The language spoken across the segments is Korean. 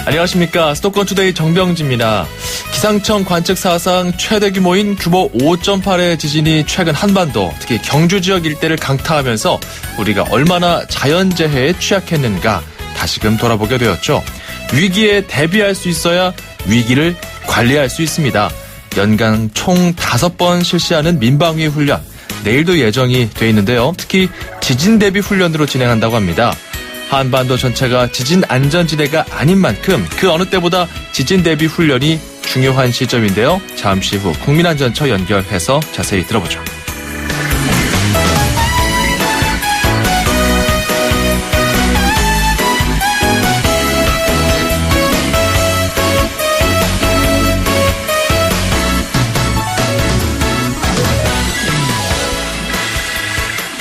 안녕하십니까. 수도권투데이 정병지입니다. 기상청 관측 사상 최대 규모인 규모 5.8의 지진이 최근 한반도, 특히 경주 지역 일대를 강타하면서 우리가 얼마나 자연재해에 취약했는가 다시금 돌아보게 되었죠. 위기에 대비할 수 있어야 위기를 관리할 수 있습니다. 연간 총 5번 실시하는 민방위 훈련, 내일도 예정이 돼 있는데요. 특히 지진 대비 훈련으로 진행한다고 합니다. 한반도 전체가 지진 안전지대가 아닌 만큼 그 어느 때보다 지진 대비 훈련이 중요한 시점인데요. 잠시 후 국민안전처 연결해서 자세히 들어보죠.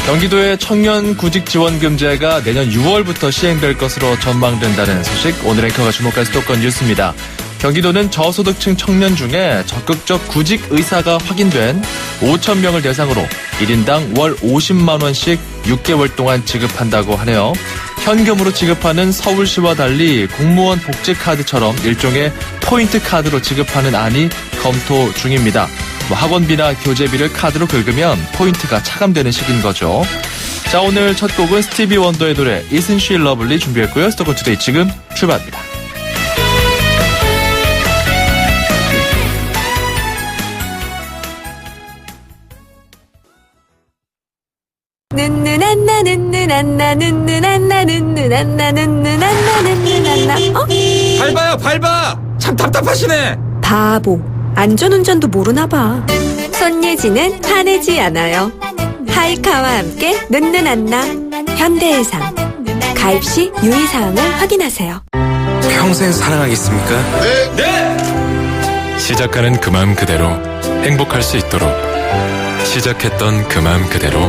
경기도의 청년구직지원금제가 내년 6월부터 시행될 것으로 전망된다는 소식, 오늘 앵커가 주목할 수도권 뉴스입니다. 경기도는 저소득층 청년 중에 적극적 구직 의사가 확인된 5천 명을 대상으로 1인당 월 50만 원씩 6개월 동안 지급한다고 하네요. 현금으로 지급하는 서울시와 달리 공무원 복지카드처럼 일종의 포인트 카드로 지급하는 안이 검토 중입니다. 학원비나 교재비를 카드로 긁으면 포인트가 차감되는 식인 거죠. 자, 오늘 첫 곡은 스티비 원더의 노래 Isn't She Lovely 준비했고요. 수도권투데이 지금 출발합니다. 밟아! 참 답답하시네. 바보, 안전운전도 모르나 봐. 손예진은 화내지 않아요. 하이카와 함께 눈누난나. 현대해상. 가입 시 유의사항을 확인하세요. 평생 사랑하겠습니까? 네! 시작하는 그 마음 그대로 행복할 수 있도록 시작했던 그 마음 그대로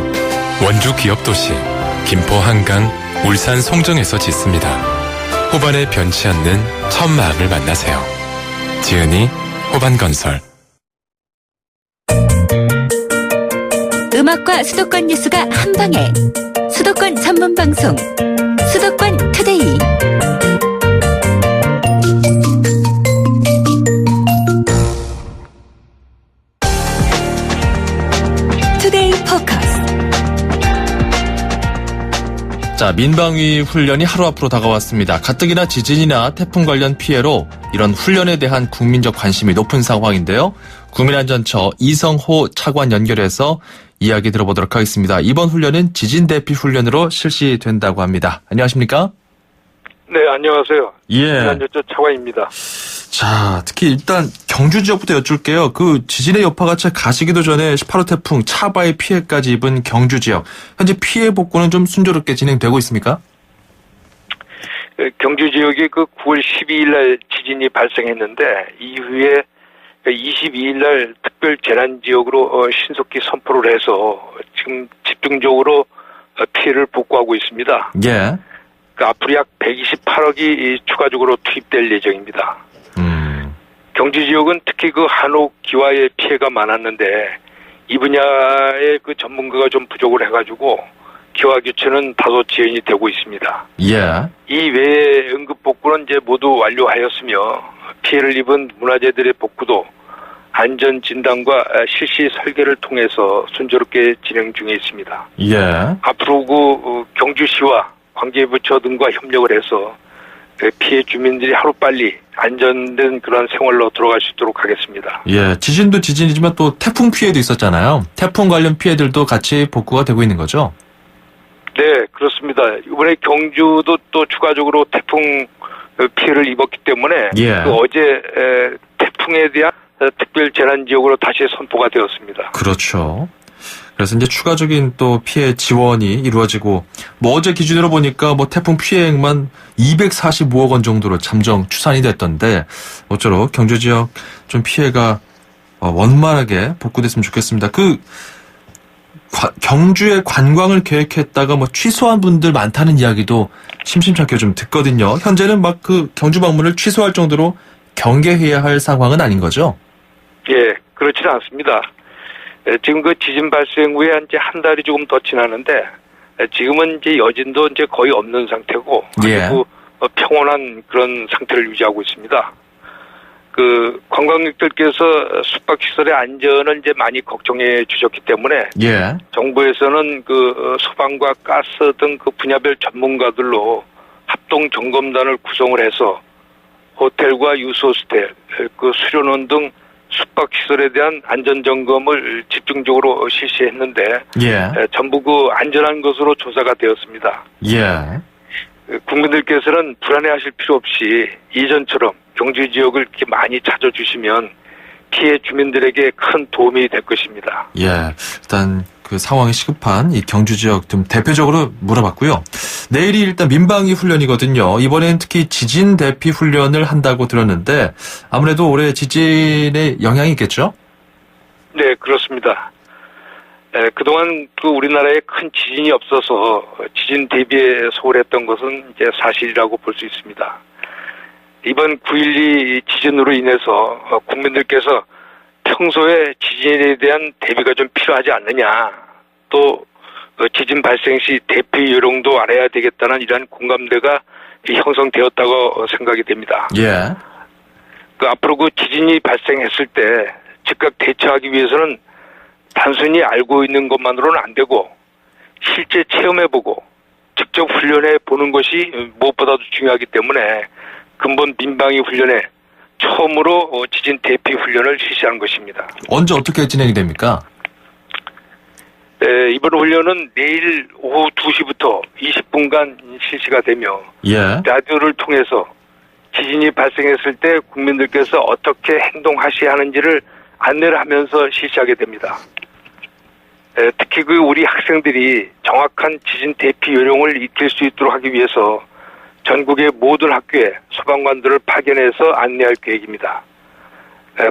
원주 기업도시 김포 한강 울산 송정에서 짓습니다. 호반에 변치 않는 첫 마음을 만나세요. 지은이 호반건설. 음악과 수도권 뉴스가 한방에 수도권 전문방송 수도권 투데이. 투데이 포커스. 자, 민방위 훈련이 하루 앞으로 다가왔습니다. 가뜩이나 지진이나 태풍 관련 피해로 이런 훈련에 대한 국민적 관심이 높은 상황인데요. 국민안전처 이성호 차관 연결해서 이야기 들어보도록 하겠습니다. 이번 훈련은 지진 대피 훈련으로 실시된다고 합니다. 안녕하십니까? 네, 안녕하세요. 예. 국민안전처 차관입니다. 자, 특히 일단 경주 지역부터 여쭐게요. 그 지진의 여파가 채 가시기도 전에 18호 태풍 차바의 피해까지 입은 경주 지역. 현재 피해 복구는 좀 순조롭게 진행되고 있습니까? 경주 지역이 그 9월 12일 날 지진이 발생했는데 이후에 22일 날 특별 재난 지역으로 신속히 선포를 해서 지금 집중적으로 피해를 복구하고 있습니다. 예. 그 앞으로 약 128억이 추가적으로 투입될 예정입니다. 경주 지역은 특히 그 한옥 기와의 피해가 많았는데 이 분야의 그 전문가가 좀 부족을 해가지고 기와 교체는 다소 지연이 되고 있습니다. 예. 이 외에 응급 복구는 이제 모두 완료하였으며 피해를 입은 문화재들의 복구도 안전 진단과 실시 설계를 통해서 순조롭게 진행 중에 있습니다. 예. 앞으로 그 경주시와 관계부처 등과 협력을 해서 피해 주민들이 하루빨리 안전된 그런 생활로 들어갈 수 있도록 하겠습니다. 예. 지진도 지진이지만 또 태풍 피해도 있었잖아요. 태풍 관련 피해들도 같이 복구가 되고 있는 거죠? 네, 그렇습니다. 이번에 경주도 또 추가적으로 태풍 피해를 입었기 때문에 예. 그 어제 태풍에 대한 특별 재난 지역으로 다시 선포가 되었습니다. 그렇죠. 그래서 이제 추가적인 또 피해 지원이 이루어지고, 뭐 어제 기준으로 보니까 뭐 태풍 피해액만 245억 원 정도로 잠정 추산이 됐던데, 모쪼록 경주 지역 좀 피해가 원만하게 복구됐으면 좋겠습니다. 경주에 관광을 계획했다가 뭐 취소한 분들 많다는 이야기도 심심찮게 좀 듣거든요. 현재는 막 그 경주 방문을 취소할 정도로 경계해야 할 상황은 아닌 거죠? 예, 그렇지는 않습니다. 지금 그 지진 발생 후에 이제 한 달이 조금 더 지나는데 지금은 이제 여진도 이제 거의 없는 상태고, 예. 그리고 평온한 그런 상태를 유지하고 있습니다. 그 관광객들께서 숙박시설의 안전을 이제 많이 걱정해 주셨기 때문에 예. 정부에서는 그 소방과 가스 등 그 분야별 전문가들로 합동 점검단을 구성을 해서 호텔과 유소호스텔, 그 수련원 등 숙박시설에 대한 안전 점검을 집중적으로 실시했는데 예. 전부 그 안전한 것으로 조사가 되었습니다. 예. 국민들께서는 불안해하실 필요 없이 이전처럼 경주 지역을 이렇게 많이 찾아주시면 피해 주민들에게 큰 도움이 될 것입니다. 예. 일단 그 상황이 시급한 이 경주 지역 좀 대표적으로 물어봤고요. 내일이 일단 민방위 훈련이거든요. 이번엔 특히 지진 대피 훈련을 한다고 들었는데 아무래도 올해 지진의 영향이 있겠죠? 네, 그렇습니다. 그동안 그 우리나라에 큰 지진이 없어서 지진 대비에 소홀했던 것은 이제 사실이라고 볼 수 있습니다. 이번 9.12 지진으로 인해서 국민들께서 평소에 지진에 대한 대비가 좀 필요하지 않느냐, 또 지진 발생 시 대피 요령도 알아야 되겠다는 이러한 공감대가 형성되었다고 생각이 됩니다. 예. 그 앞으로 그 지진이 발생했을 때 즉각 대처하기 위해서는 단순히 알고 있는 것만으로는 안 되고 실제 체험해보고 직접 훈련해 보는 것이 무엇보다도 중요하기 때문에 근본 민방위 훈련에 처음으로 지진 대피 훈련을 실시한 것입니다. 언제 어떻게 진행이 됩니까? 네, 이번 훈련은 내일 오후 2시부터 20분간 실시가 되며 예. 라디오를 통해서 지진이 발생했을 때 국민들께서 어떻게 행동하셔야 하는지를 안내를 하면서 실시하게 됩니다. 특히 그 우리 학생들이 정확한 지진 대피 요령을 익힐 수 있도록 하기 위해서 전국의 모든 학교에 소방관들을 파견해서 안내할 계획입니다.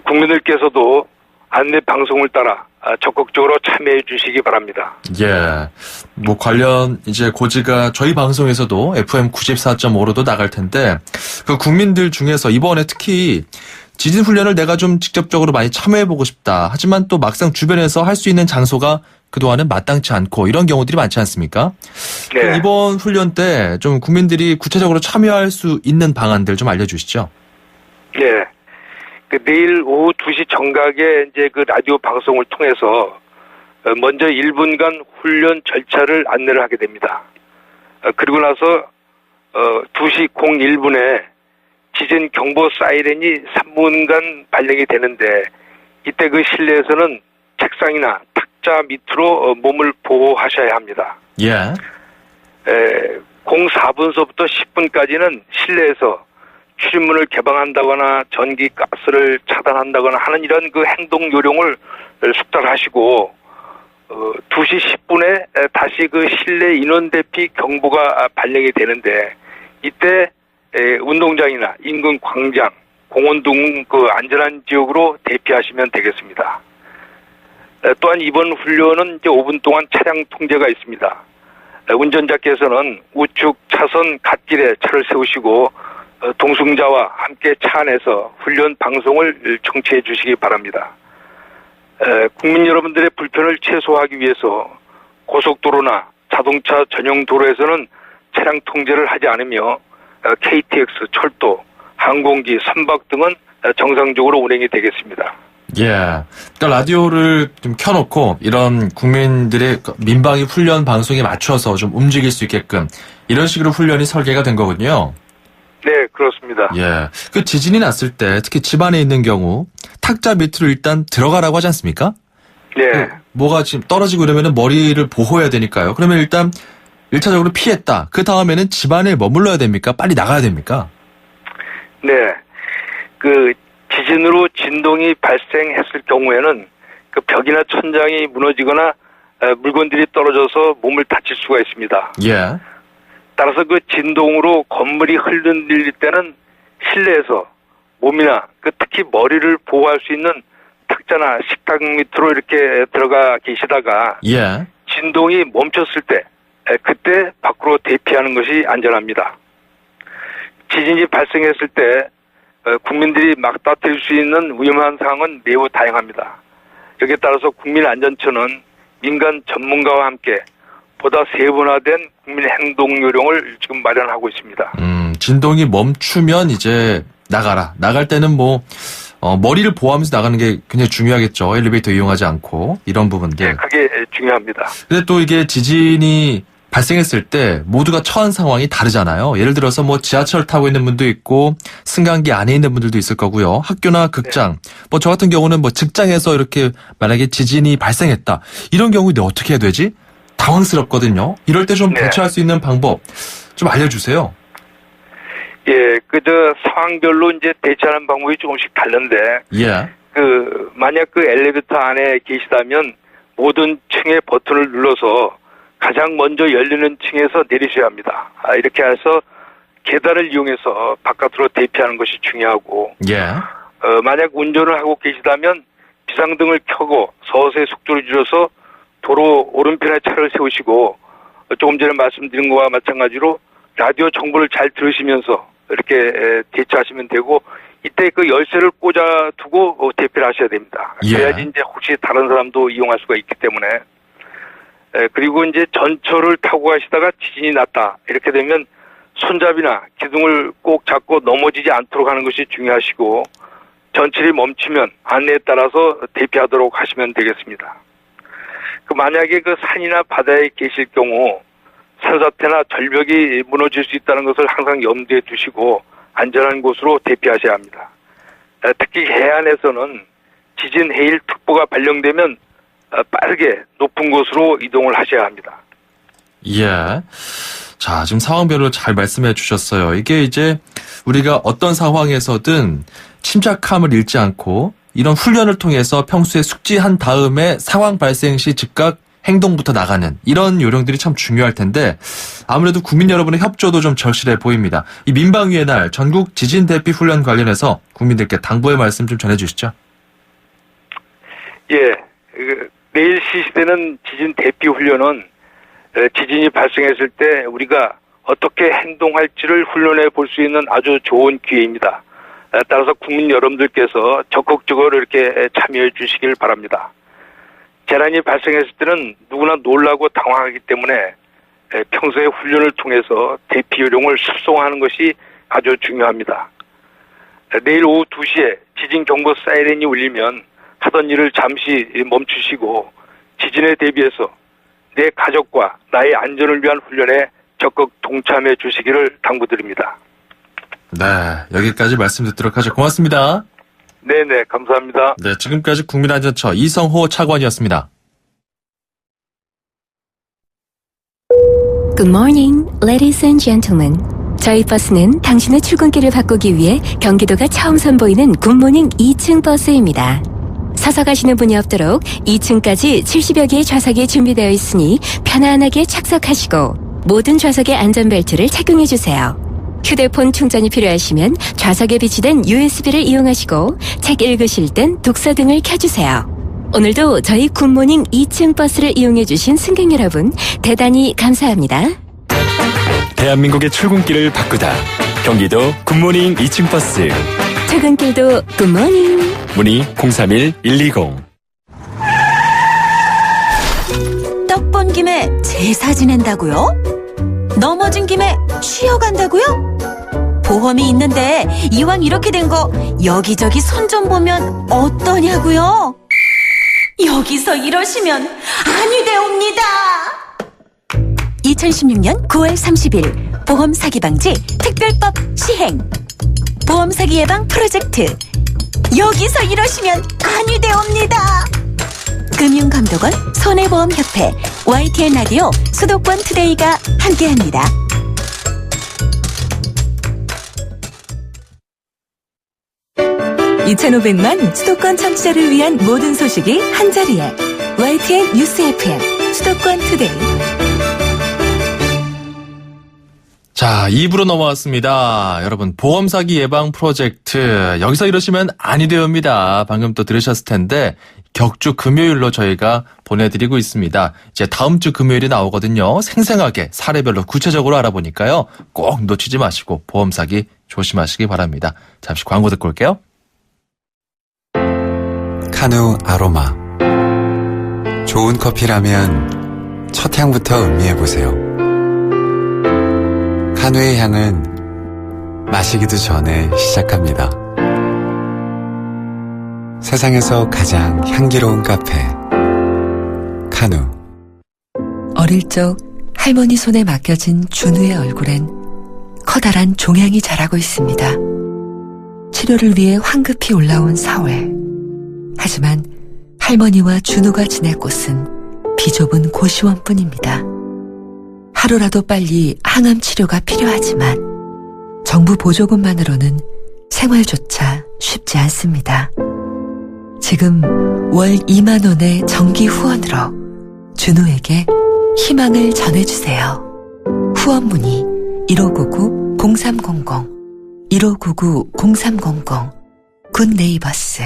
국민들께서도 안내 방송을 따라 적극적으로 참여해 주시기 바랍니다. 예. 뭐 관련 이제 고지가 저희 방송에서도 FM 94.5로도 나갈 텐데 그 국민들 중에서 이번에 특히 지진 훈련을 내가 좀 직접적으로 많이 참여해보고 싶다. 하지만 또 막상 주변에서 할 수 있는 장소가 그동안은 마땅치 않고 이런 경우들이 많지 않습니까? 네. 이번 훈련 때 좀 국민들이 구체적으로 참여할 수 있는 방안들 좀 알려주시죠. 네. 그 내일 오후 2시 정각에 이제 그 라디오 방송을 통해서 먼저 1분간 훈련 절차를 안내를 하게 됩니다. 그리고 나서 2시 01분에 지진 경보 사이렌이 3분간 발령이 되는데 이때 그 실내에서는 책상이나 탁자 밑으로 몸을 보호하셔야 합니다. 예. 04분서부터 10분까지는 실내에서 출입문을 개방한다거나 전기 가스를 차단한다거나 하는 이런 그 행동 요령을 숙달하시고 2시 10분에 다시 그 실내 인원 대피 경보가 발령이 되는데 이때 운동장이나 인근 광장, 공원 등 그 안전한 지역으로 대피하시면 되겠습니다. 또한 이번 훈련은 이제 5분 동안 차량 통제가 있습니다. 운전자께서는 우측 차선 갓길에 차를 세우시고 동승자와 함께 차 안에서 훈련 방송을 청취해 주시기 바랍니다. 국민 여러분들의 불편을 최소화하기 위해서 고속도로나 자동차 전용 도로에서는 차량 통제를 하지 않으며 KTX, 철도, 항공기, 선박 등은 정상적으로 운행이 되겠습니다. 예. 그러니까 라디오를 좀 켜놓고 이런 국민들의 민방위 훈련 방송에 맞춰서 좀 움직일 수 있게끔 이런 식으로 훈련이 설계가 된 거군요. 네, 그렇습니다. 예. 그 지진이 났을 때 특히 집안에 있는 경우 탁자 밑으로 일단 들어가라고 하지 않습니까? 네. 뭐가 지금 떨어지고 이러면은 머리를 보호해야 되니까요. 그러면 일단 1차적으로 피했다. 그 다음에는 집안에 머물러야 됩니까? 빨리 나가야 됩니까? 네. 그 지진으로 진동이 발생했을 경우에는 그 벽이나 천장이 무너지거나 물건들이 떨어져서 몸을 다칠 수가 있습니다. 예. 따라서 그 진동으로 건물이 흔들릴 때는 실내에서 몸이나 그 특히 머리를 보호할 수 있는 탁자나 식탁 밑으로 이렇게 들어가 계시다가 예. 진동이 멈췄을 때 그때 밖으로 대피하는 것이 안전합니다. 지진이 발생했을 때 국민들이 막다툴 수 있는 위험한 상황은 매우 다양합니다. 여기에 따라서 국민안전처는 민간 전문가와 함께 보다 세분화된 국민 행동 요령을 지금 마련하고 있습니다. 진동이 멈추면 이제 나가라. 나갈 때는 뭐 머리를 보호하면서 나가는 게 굉장히 중요하겠죠. 엘리베이터 이용하지 않고 이런 부분들. 네, 그게 중요합니다. 근데 또 이게 지진이 발생했을 때 모두가 처한 상황이 다르잖아요. 예를 들어서 뭐 지하철 타고 있는 분도 있고 승강기 안에 있는 분들도 있을 거고요. 학교나 극장, 뭐 저 같은 경우는 뭐 직장에서 이렇게 만약에 지진이 발생했다. 이런 경우에 어떻게 해야 되지? 당황스럽거든요. 이럴 때 좀 네. 대처할 수 있는 방법 좀 알려주세요. 예, 상황별로 이제 대처하는 방법이 조금씩 다른데, 예. 만약 엘리베이터 안에 계시다면 모든 층의 버튼을 눌러서 가장 먼저 열리는 층에서 내리셔야 합니다. 이렇게 해서 계단을 이용해서 바깥으로 대피하는 것이 중요하고, 예. 만약 운전을 하고 계시다면 비상등을 켜고 서서히 속도를 줄여서 도로 오른편에 차를 세우시고, 조금 전에 말씀드린 것과 마찬가지로 라디오 정보를 잘 들으시면서 이렇게 대처하시면 되고, 이때 열쇠를 꽂아두고 대피를 하셔야 됩니다. 예. 그래야지 이제 혹시 다른 사람도 이용할 수가 있기 때문에. 그리고 이제 전철을 타고 가시다가 지진이 났다. 이렇게 되면 손잡이나 기둥을 꼭 잡고 넘어지지 않도록 하는 것이 중요하시고, 전철이 멈추면 안내에 따라서 대피하도록 하시면 되겠습니다. 만약에 산이나 바다에 계실 경우 산사태나 절벽이 무너질 수 있다는 것을 항상 염두에 두시고 안전한 곳으로 대피하셔야 합니다. 특히 해안에서는 지진 해일 특보가 발령되면 빠르게 높은 곳으로 이동을 하셔야 합니다. 예. 자, 지금 상황별로 잘 말씀해 주셨어요. 이게 이제 우리가 어떤 상황에서든 침착함을 잃지 않고 이런 훈련을 통해서 평소에 숙지한 다음에 상황 발생 시 즉각 행동부터 나가는 이런 요령들이 참 중요할 텐데 아무래도 국민 여러분의 협조도 좀 절실해 보입니다. 이 민방위의 날 전국 지진 대피 훈련 관련해서 국민들께 당부의 말씀 좀 전해주시죠. 예, 내일 실시되는 지진 대피 훈련은 지진이 발생했을 때 우리가 어떻게 행동할지를 훈련해 볼 수 있는 아주 좋은 기회입니다. 따라서 국민 여러분들께서 적극적으로 이렇게 참여해 주시길 바랍니다. 재난이 발생했을 때는 누구나 놀라고 당황하기 때문에 평소에 훈련을 통해서 대피 요령을 습송하는 것이 아주 중요합니다. 내일 오후 2시에 지진 경보 사이렌이 울리면 하던 일을 잠시 멈추시고 지진에 대비해서 내 가족과 나의 안전을 위한 훈련에 적극 동참해 주시기를 당부드립니다. 네, 여기까지 말씀 듣도록 하죠. 고맙습니다. 네네, 감사합니다. 네, 지금까지 국민안전처 이성호 차관이었습니다. Good morning, ladies and gentlemen. 저희 버스는 당신의 출근길을 바꾸기 위해 경기도가 처음 선보이는 굿모닝 2층 버스입니다. 서서 가시는 분이 없도록 2층까지 70여 개의 좌석이 준비되어 있으니 편안하게 착석하시고 모든 좌석에 안전벨트를 착용해주세요. 휴대폰 충전이 필요하시면 좌석에 비치된 USB를 이용하시고 책 읽으실 땐 독서 등을 켜주세요. 오늘도 저희 굿모닝 2층 버스를 이용해주신 승객 여러분 대단히 감사합니다. 대한민국의 출근길을 바꾸다. 경기도 굿모닝 2층 버스. 출근길도 굿모닝. 문의 031-120. 떡 본 김에 제사 지낸다고요? 넘어진 김에 쉬어간다고요? 보험이 있는데 이왕 이렇게 된 거 여기저기 선 좀 보면 어떠냐고요? 여기서 이러시면 아니 되옵니다. 2016년 9월 30일 보험 사기 방지 특별법 시행. 보험 사기 예방 프로젝트. 여기서 이러시면 아니 되옵니다. 금융감독원, 손해보험협회, YTN 라디오, 수도권 투데이가 함께합니다. (2500만) 수도권 청취자를 위한 모든 소식이 한자리에 YTN 뉴스 FM 수도권 투데이. 자, 2부로 넘어왔습니다. 여러분, 보험 사기 예방 프로젝트. 여기서 이러시면 아니 되옵니다. 방금 또 들으셨을 텐데 격주 금요일로 저희가 보내드리고 있습니다. 이제 다음 주 금요일이 나오거든요. 생생하게 사례별로 구체적으로 알아보니까요. 꼭 놓치지 마시고 보험 사기 조심하시기 바랍니다. 잠시 광고 듣고 올게요. 카누 아로마. 좋은 커피라면 첫 향부터 음미해보세요. 카누의 향은 마시기도 전에 시작합니다. 세상에서 가장 향기로운 카페 카누. 어릴 적 할머니 손에 맡겨진 준우의 얼굴엔 커다란 종양이 자라고 있습니다. 치료를 위해 황급히 올라온 4월. 하지만 할머니와 준우가 지낼 곳은 비좁은 고시원뿐입니다. 하루라도 빨리 항암 치료가 필요하지만 정부 보조금만으로는 생활조차 쉽지 않습니다. 지금 월 2만 원의 정기 후원으로 준우에게 희망을 전해주세요. 후원 문의 1599-0300 1599-0300 굿네이버스.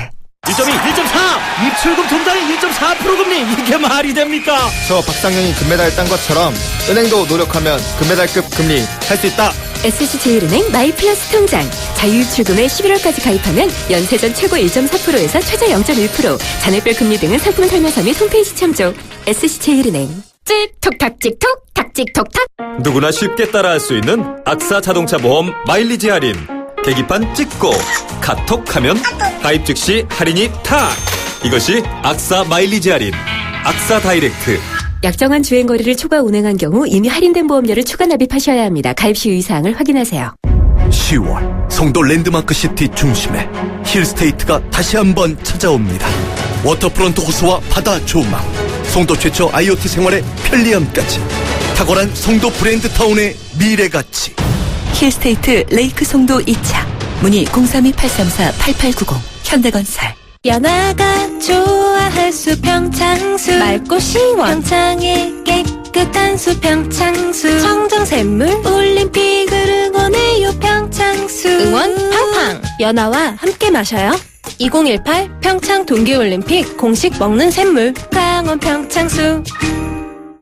1.2, 1.4! 입출금 통장이 1.4% 금리! 이게 말이 됩니까? 저 박상현이 금메달 딴 것처럼 은행도 노력하면 금메달급 금리 할 수 있다! SC제일은행 마이플러스 통장. 자유출금에 11월까지 가입하면 연쇄전 최고 1.4%에서 최저 0.1%, 잔액별 금리 등은 상품 설명서 및 홈페이지 참조. SC제일은행. 찍톡탁 찍톡 탁찍톡탁. 누구나 쉽게 따라할 수 있는 악사 자동차 보험 마일리지 할인. 계기판 찍고 카톡하면 가입 즉시 할인이 탁. 이것이 악사 마일리지 할인. 악사 다이렉트. 약정한 주행거리를 초과 운행한 경우 이미 할인된 보험료를 추가 납입하셔야 합니다. 가입 시 유의사항을 확인하세요. 10월 송도 랜드마크 시티 중심에 힐스테이트가 다시 한번 찾아옵니다. 워터프론트 호수와 바다 조망, 송도 최초 IoT 생활의 편리함까지 탁월한 송도 브랜드타운의 미래가치. 힐스테이트 레이크 송도 2차. 문의 032-834-8890 현대건설. 연화가 좋아할 수 평창수, 맑고 시원 평창의 깨끗한 수 평창수, 청정샘물 올림픽을 응원해요 평창수. 응원 팡팡. 연화와 함께 마셔요. 2018 평창 동계올림픽 공식 먹는 샘물 강원 평창수.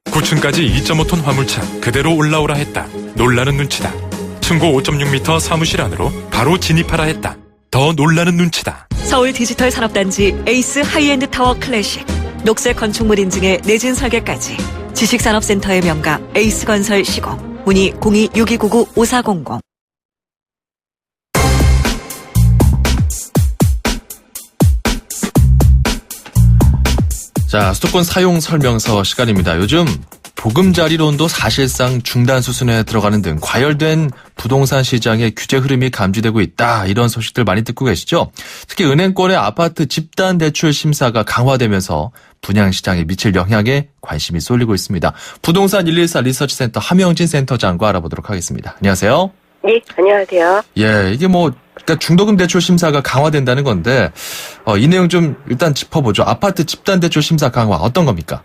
9층까지 2.5톤 화물차 그대로 올라오라 했다. 놀라는 눈치다. 층고 5.6m 사무실 안으로 바로 진입하라 했다. 더 놀라는 눈치다. 서울 디지털 산업단지 에이스 하이엔드 타워 클래식, 녹색 건축물 인증에 내진 설계까지 지식산업센터의 명가 에이스건설 시공. 문의 02-6299-5400. 자, 수도권 사용 설명서 시간입니다. 요즘 보금자리론도 사실상 중단 수순에 들어가는 등 과열된 부동산 시장의 규제 흐름이 감지되고 있다. 이런 소식들 많이 듣고 계시죠? 특히 은행권의 아파트 집단 대출 심사가 강화되면서 분양시장에 미칠 영향에 관심이 쏠리고 있습니다. 부동산 114 리서치센터 함영진 센터장과 알아보도록 하겠습니다. 안녕하세요. 네, 안녕하세요. 예, 이게 그러니까 중도금 대출 심사가 강화된다는 건데, 이 내용 좀 일단 짚어보죠. 아파트 집단 대출 심사 강화 어떤 겁니까?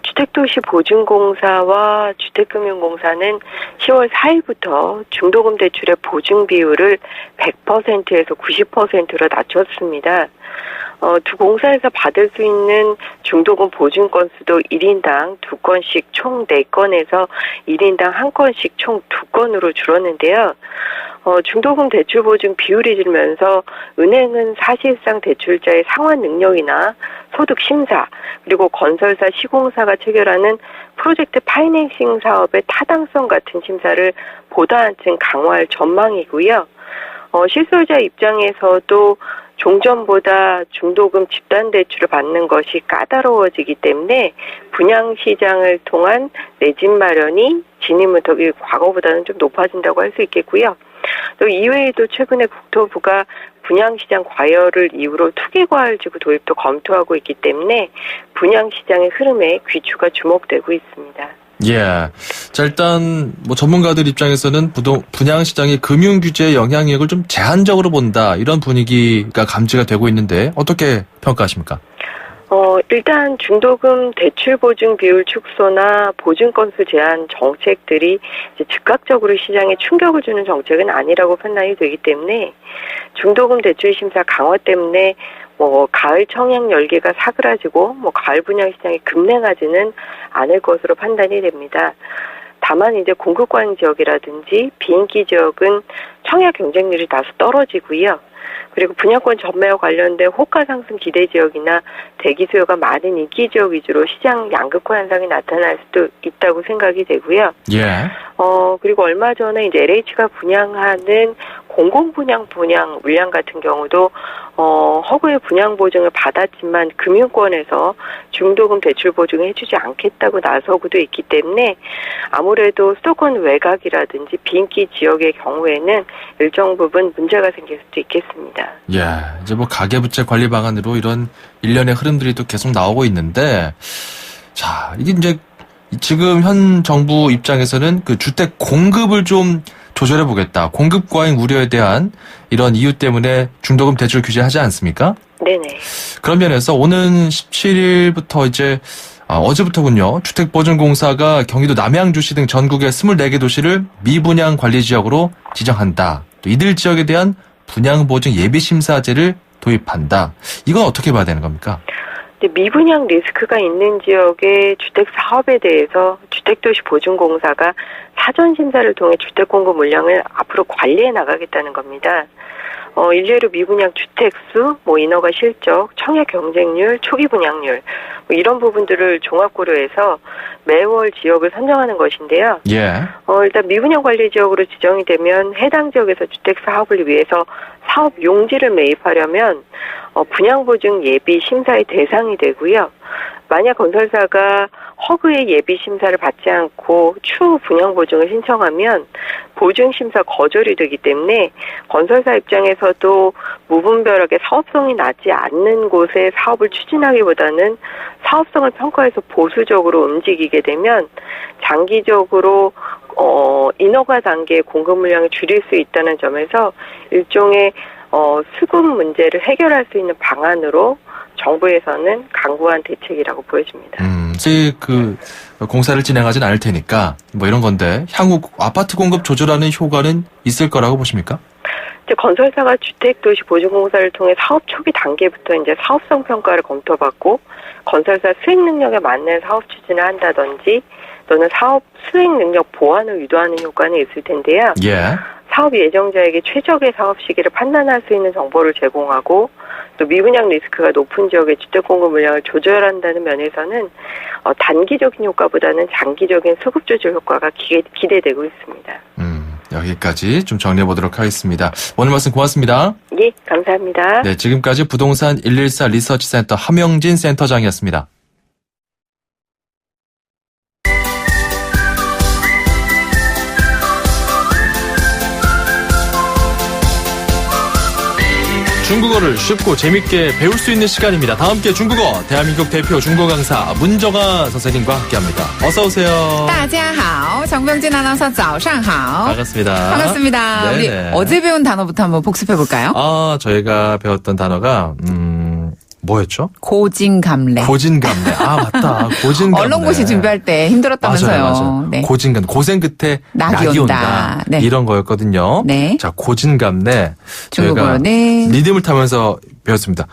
주택도시보증공사와 주택금융공사는 10월 4일부터 중도금 대출의 보증 비율을 100%에서 90%로 낮췄습니다. 두 공사에서 받을 수 있는 중도금 보증 건수도 1인당 2건씩 총 4건에서 1인당 1건씩 총 2건으로 줄었는데요. 중도금 대출 보증 비율이 줄면서 은행은 사실상 대출자의 상환 능력이나 소득 심사, 그리고 건설사, 시공사가 체결하는 프로젝트 파이낸싱 사업의 타당성 같은 심사를 보다 한층 강화할 전망이고요. 실소유자 입장에서도 종전보다 중도금 집단 대출을 받는 것이 까다로워지기 때문에 분양시장을 통한 내 집 마련이 진입문턱이 과거보다는 좀 높아진다고 할 수 있겠고요. 또 이외에도 최근에 국토부가 분양시장 과열을 이유로 투기과열지구 도입도 검토하고 있기 때문에 분양시장의 흐름에 귀추가 주목되고 있습니다. 예. 자, 일단 전문가들 입장에서는 분양시장의 금융규제의 영향력을 좀 제한적으로 본다, 이런 분위기가 감지가 되고 있는데 어떻게 평가하십니까? 일단 중도금 대출 보증 비율 축소나 보증 건수 제한 정책들이 이제 즉각적으로 시장에 충격을 주는 정책은 아니라고 판단이 되기 때문에 중도금 대출 심사 강화 때문에 가을 청약 열기가 사그라지고 가을 분양 시장이 급냉하지는 않을 것으로 판단이 됩니다. 다만 이제 공급관 지역이라든지 비인기 지역은 청약 경쟁률이 다소 떨어지고요. 그리고 분양권 전매와 관련된 호가 상승 기대 지역이나 대기 수요가 많은 인기 지역 위주로 시장 양극화 현상이 나타날 수도 있다고 생각이 되고요. 예. 그리고 얼마 전에 이제 LH가 분양하는 공공 분양 물량 같은 경우도 허구의 분양 보증을 받았지만 금융권에서 중도금 대출 보증을 해주지 않겠다고 나서고도 있기 때문에 아무래도 수도권 외곽이라든지 비인기 지역의 경우에는 일정 부분 문제가 생길 수도 있겠습니다. 예. 이제 뭐 가계부채 관리 방안으로 이런 일련의 흐름들이 또 계속 나오고 있는데, 자, 이게 이제 지금 현 정부 입장에서는 그 주택 공급을 좀 조절해 보겠다. 공급 과잉 우려에 대한 이런 이유 때문에 중도금 대출 규제하지 않습니까? 네네. 그런 면에서 오는 17일부터 이제 어제부터군요. 주택보증공사가 경기도 남양주시 등 전국의 24개 도시를 미분양 관리 지역으로 지정한다. 또 이들 지역에 대한 분양보증 예비심사제를 도입한다. 이건 어떻게 봐야 되는 겁니까? 미분양 리스크가 있는 지역의 주택 사업에 대해서 주택도시보증공사가 사전 심사를 통해 주택 공급 물량을 앞으로 관리해 나가겠다는 겁니다. 일례로 미분양 주택수, 인허가 실적, 청약 경쟁률, 초기 분양률 이런 부분들을 종합 고려해서 매월 지역을 선정하는 것인데요. 예. 일단 미분양 관리 지역으로 지정이 되면 해당 지역에서 주택 사업을 위해서 사업 용지를 매입하려면 분양보증 예비 심사의 대상이 되고요. 만약 건설사가 허그의 예비 심사를 받지 않고 추후 분양 보증을 신청하면 보증 심사 거절이 되기 때문에 건설사 입장에서도 무분별하게 사업성이 나지 않는 곳에 사업을 추진하기보다는 사업성을 평가해서 보수적으로 움직이게 되면 장기적으로 인허가 단계의 공급 물량을 줄일 수 있다는 점에서 일종의 수급 문제를 해결할 수 있는 방안으로 정부에서는 강구한 대책이라고 보여집니다. 이제 그 공사를 진행하진 않을 테니까 뭐 이런 건데 향후 아파트 공급 조절하는 효과는 있을 거라고 보십니까? 이제 건설사가 주택도시보증공사를 통해 사업 초기 단계부터 이제 사업성 평가를 검토받고 건설사 수행 능력에 맞는 사업 추진을 한다든지 또는 사업 수행 능력 보완을 유도하는 효과는 있을 텐데요. 예. 사업 예정자에게 최적의 사업 시기를 판단할 수 있는 정보를 제공하고 또 미분양 리스크가 높은 지역의 주택 공급 물량을 조절한다는 면에서는 단기적인 효과보다는 장기적인 수급 조절 효과가 기대되고 있습니다. 여기까지 좀 정리해 보도록 하겠습니다. 오늘 말씀 고맙습니다. 예, 감사합니다. 네, 지금까지 부동산 114 리서치센터 함영진 센터장이었습니다. 중국어를 쉽고 재밌게 배울 수 있는 시간입니다. 다 함께 중국어 대한민국 대표 중국어 강사 문정아 선생님과 함께합니다. 어서 오세요. 大家好, 정병진 아나운서 早上好. 반갑습니다. 반갑습니다. 네네. 우리 어제 배운 단어부터 한번 복습해 볼까요? 저희가 배웠던 단어가 뭐였죠? 고진감래. 고진감래. 맞다. 고진감래. 언론고시 준비할 때 힘들었다면서요. 맞아요. 네. 고진감래. 고생 끝에 낙이 온다. 네. 이런 거였거든요. 네. 자, 고진감래. 저희가 네. 리듬을 타면서 배웠습니다.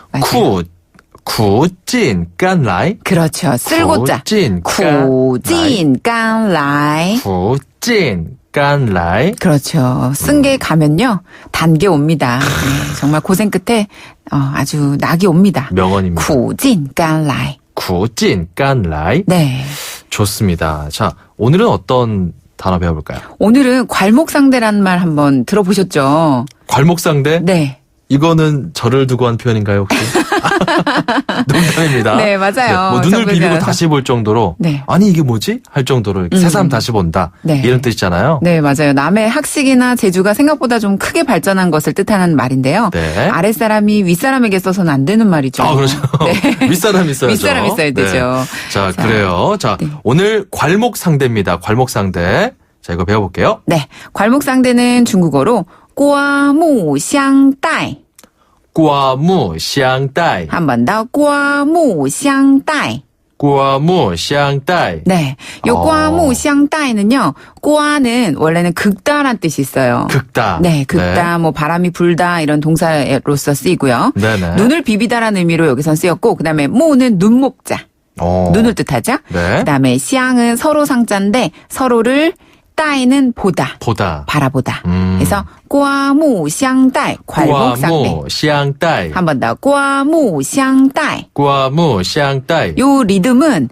구진 깐라이. 그렇죠. 쓸고자. 구진 깐라이. 구진 깐라이. 그렇죠. 쓴 게 가면요. 단게 옵니다. 네, 정말 고생 끝에 아주 낙이 옵니다. 명언입니다. 구진 깐라이. 구진 깐라이. 네. 좋습니다. 자, 오늘은 어떤 단어 배워볼까요? 오늘은 괄목상대라는 말 한번 들어보셨죠? 괄목상대? 네. 이거는 저를 두고 한 표현인가요, 혹시? 농담입니다. 네, 맞아요. 네, 눈을 비비고 다시 볼 정도로 네. 아니 이게 뭐지? 할 정도로 새삼 다시 본다. 네. 이런 뜻이잖아요. 네, 맞아요. 남의 학식이나 재주가 생각보다 좀 크게 발전한 것을 뜻하는 말인데요. 네. 아랫사람이 윗사람에게 써서는 안 되는 말이죠. 그렇죠. 네. 윗사람이 있어야죠. 윗사람이 있어야 되죠. 네. 자, 그래요. 자, 네. 오늘 괄목상대입니다. 괄목상대. 자, 이거 배워볼게요. 네. 괄목상대는 중국어로 꽈무샹따이. 꽈무샹따이. 한 번 더 꽈무샹따이. 꽈무샹따이. 네. 요 꽈무샹따이는요. 꽈는 원래는 극다란 뜻이 있어요. 극다. 네, 극다, 뭐 바람이 불다 이런 동사로서 쓰이고요. 네네. 눈을 비비다라는 의미로 여기선 쓰였고, 그다음에 모는 눈목자. 눈을 뜻하죠. 네. 그다음에 샹은 서로 상자인데 서로를 따이는 보다. 보다. 바라보다. 그래서 꽈무샹따이 괄목상래. 꽈무샹따이. 한 번 더. 꽈무샹따이. 꽈무샹따이. 요 리듬은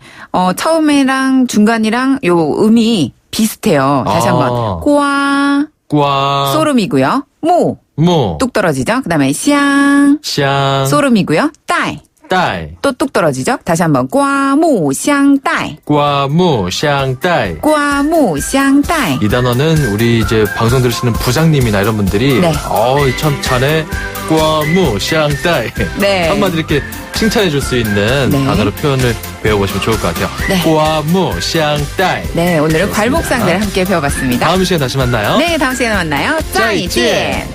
처음이랑 중간이랑 요 음이 비슷해요. 다시 한번. 꽈. 소름이고요. 무. 뚝 떨어지죠. 그다음에 샹. 소름이고요. 따이. 또 뚝 떨어지죠. 다시 한번. 꽈무샹따이. 꽈무샹따이. 꽈무샹따이. 이 단어는 우리 이제 방송 들으시는 부장님이나 이런 분들이 네. 참 자네 꽈무샹따이. 네. 한마디 이렇게 칭찬해 줄 수 있는 네. 단어로 표현을 배워보시면 좋을 것 같아요. 네. 꽈무샹따이. 네, 오늘은 괄목상대를 함께 배워봤습니다. 다음 시간에 다시 만나요. 네, 다음 시간에 만나요. 짜이젠. 네.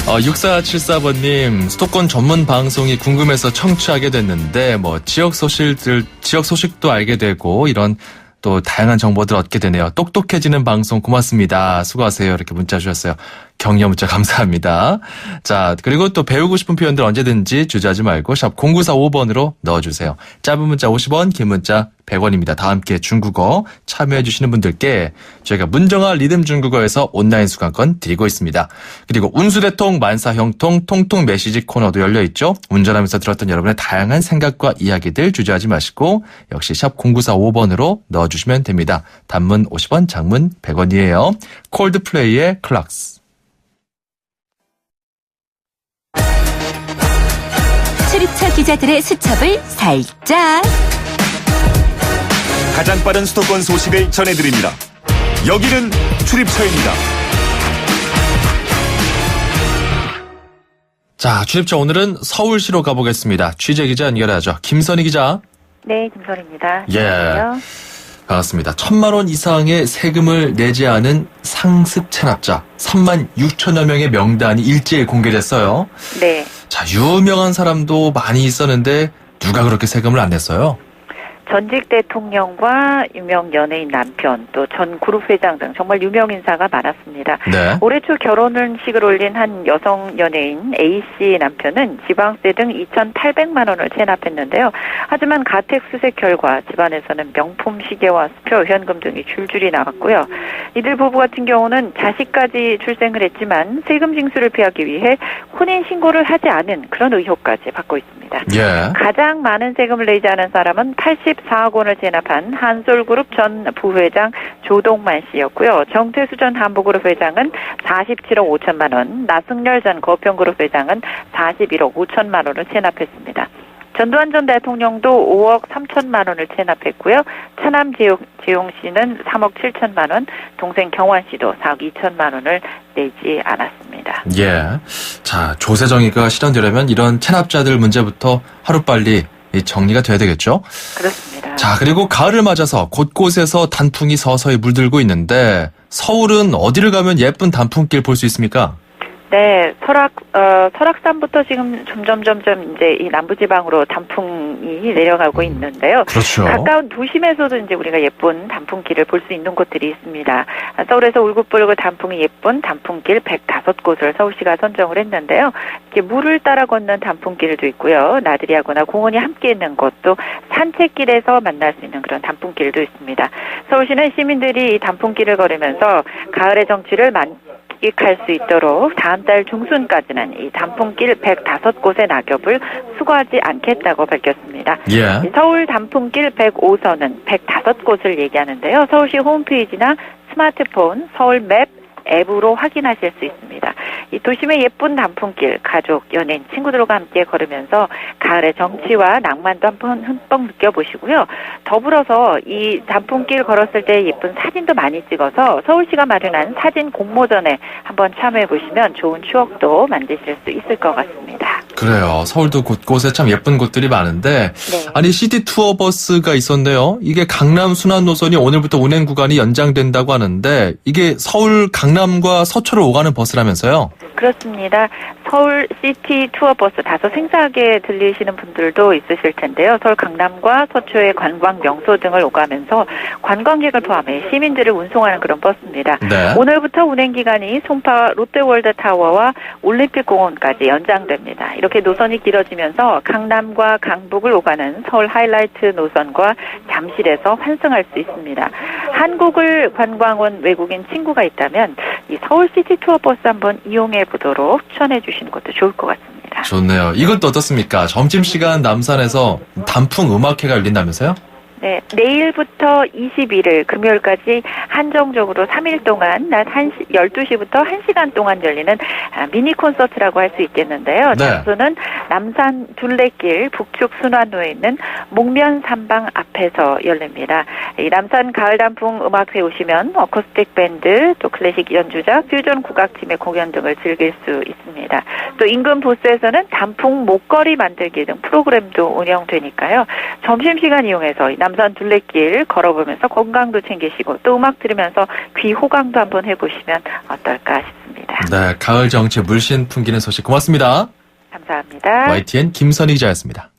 6474번님, 수도권 전문 방송이 궁금해서 청취하게 됐는데, 지역 소식도 알게 되고, 이런 또 다양한 정보들 얻게 되네요. 똑똑해지는 방송 고맙습니다. 수고하세요. 이렇게 문자 주셨어요. 격려 문자 감사합니다. 자, 그리고 또 배우고 싶은 표현들 언제든지 주저하지 말고 샵 0945번으로 넣어주세요. 짧은 문자 50원, 긴 문자 100원입니다. 다 함께 중국어 참여해 주시는 분들께 저희가 문정아 리듬 중국어에서 온라인 수강권 드리고 있습니다. 그리고 운수대통, 만사형통, 통통 메시지 코너도 열려있죠. 운전하면서 들었던 여러분의 다양한 생각과 이야기들 주저하지 마시고 역시 샵 0945번으로 넣어주시면 됩니다. 단문 50원, 장문 100원이에요. 콜드플레이의 클락스. 출입처 기자들의 수첩을 살짝. 가장 빠른 수도권 소식을 전해드립니다. 여기는 출입처입니다. 자, 출입처 오늘은 서울시로 가보겠습니다. 취재기자 연결하죠. 김선희 기자. 네, 김선희입니다. 예. 안녕하세요. 반갑습니다. 1,000만 원 이상의 세금을 내지 않은 상습 체납자 3만 6천여 명의 명단이 일제히 공개됐어요. 네. 자, 유명한 사람도 많이 있었는데 누가 그렇게 세금을 안 냈어요? 전직 대통령과 유명 연예인 남편, 또 전 그룹 회장 등 정말 유명 인사가 많았습니다. 네. 올해 초 결혼식을 올린 한 여성 연예인 A씨 남편은 지방세 등 2,800만 원을 체납했는데요. 하지만 가택 수색 결과 집안에서는 명품 시계와 수표, 현금 등이 줄줄이 나갔고요. 이들 부부 같은 경우는 자식까지 출생을 했지만 세금 징수를 피하기 위해 혼인 신고를 하지 않은 그런 의혹까지 받고 있습니다. 예. 가장 많은 세금을 내지 않은 사람은 84억 원을 체납한 한솔그룹 전 부회장 조동만 씨였고요. 정태수 전 한보그룹 회장은 47억 5천만 원, 나승열 전 거평그룹 회장은 41억 5천만 원을 체납했습니다. 전두환 전 대통령도 5억 3천만 원을 체납했고요. 차남 재용 씨는 3억 7천만 원, 동생 경환 씨도 4억 2천만 원을 내지 않았습니다. 예. 자, 조세 정의가 실현되려면 이런 체납자들 문제부터 하루빨리 정리가 돼야 되겠죠? 그렇습니다. 자, 그리고 가을을 맞아서 곳곳에서 단풍이 서서히 물들고 있는데 서울은 어디를 가면 예쁜 단풍길 볼 수 있습니까? 네, 설악산부터 지금 점점 이제 이 남부지방으로 단풍이 내려가고 있는데요. 그렇죠. 가까운 도심에서도 이제 우리가 예쁜 단풍길을 볼 수 있는 곳들이 있습니다. 서울에서 울긋불긋 단풍이 예쁜 단풍길 105곳을 서울시가 선정을 했는데요. 이렇게 물을 따라 걷는 단풍길도 있고요. 나들이 하거나 공원이 함께 있는 곳도 산책길에서 만날 수 있는 그런 단풍길도 있습니다. 서울시는 시민들이 이 단풍길을 걸으면서 가을의 정취를 만끽할 수 있도록 다음 달 중순까지는 이 단풍길 105곳의 낙엽을 수거하지 않겠다고 밝혔습니다. 예. 서울 단풍길 105선은 105곳을 얘기하는데요. 서울시 홈페이지나 스마트폰 서울맵 앱으로 확인하실 수 있습니다. 이 도심의 예쁜 단풍길, 가족, 연예인, 친구들과 함께 걸으면서 가을의 정취와 낭만도 한번 흠뻑 느껴보시고요. 더불어서 이 단풍길 걸었을 때 예쁜 사진도 많이 찍어서 서울시가 마련한 사진 공모전에 한번 참여해보시면 좋은 추억도 만드실 수 있을 것 같습니다. 그래요. 서울도 곳곳에 참 예쁜 곳들이 많은데 네. 아니 시티 투어 버스가 있었네요. 이게 강남 순환 노선이 오늘부터 운행 구간이 연장된다고 하는데 이게 서울 강남과 서초를 오가는 버스라면서요? 그렇습니다. 서울 시티 투어버스 다소 생소하게 들리시는 분들도 있으실 텐데요. 서울 강남과 서초의 관광 명소 등을 오가면서 관광객을 포함해 시민들을 운송하는 그런 버스입니다. 네. 오늘부터 운행 기간이 송파 롯데월드타워와 올림픽공원까지 연장됩니다. 이렇게 노선이 길어지면서 강남과 강북을 오가는 서울 하이라이트 노선과 잠실에서 환승할 수 있습니다. 한국을 관광 온 외국인 친구가 있다면 이 서울시티 투어버스 한번 이용해 보도록 추천해 주시는 것도 좋을 것 같습니다. 좋네요. 이것도 어떻습니까? 점심시간 남산에서 단풍 음악회가 열린다면서요? 네, 내일부터 21일 금요일까지 한정적으로 3일 동안 낮 12시부터 1시간 동안 열리는 미니 콘서트라고 할 수 있겠는데요. 네. 장소는 남산 둘레길 북측 순환로에 있는 목면 삼방 앞에서 열립니다. 이 남산 가을 단풍 음악회 오시면 어쿠스틱 밴드, 또 클래식 연주자, 퓨전 국악팀의 공연 등을 즐길 수 있습니다. 또 인근 부스에서는 단풍 목걸이 만들기 등 프로그램도 운영되니까요. 점심시간 이용해서 이 남산 둘레길 걸어보면서 건강도 챙기시고 또 음악 들으면서 귀 호강도 한번 해보시면 어떨까 싶습니다. 네, 가을 정치 물씬 풍기는 소식 고맙습니다. 감사합니다. YTN 김선희 기자였습니다.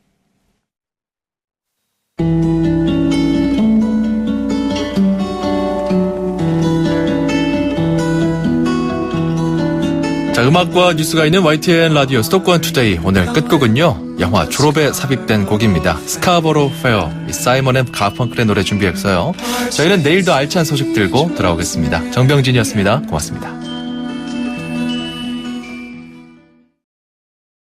자, 음악과 뉴스가 있는 YTN 라디오 수도권 투데이. 오늘 끝곡은요, 영화 졸업에 삽입된 곡입니다. 스카보로 페어, 사이먼 앤 가펑클의 노래 준비했어요. 저희는 내일도 알찬 소식 들고 돌아오겠습니다. 정병진이었습니다. 고맙습니다.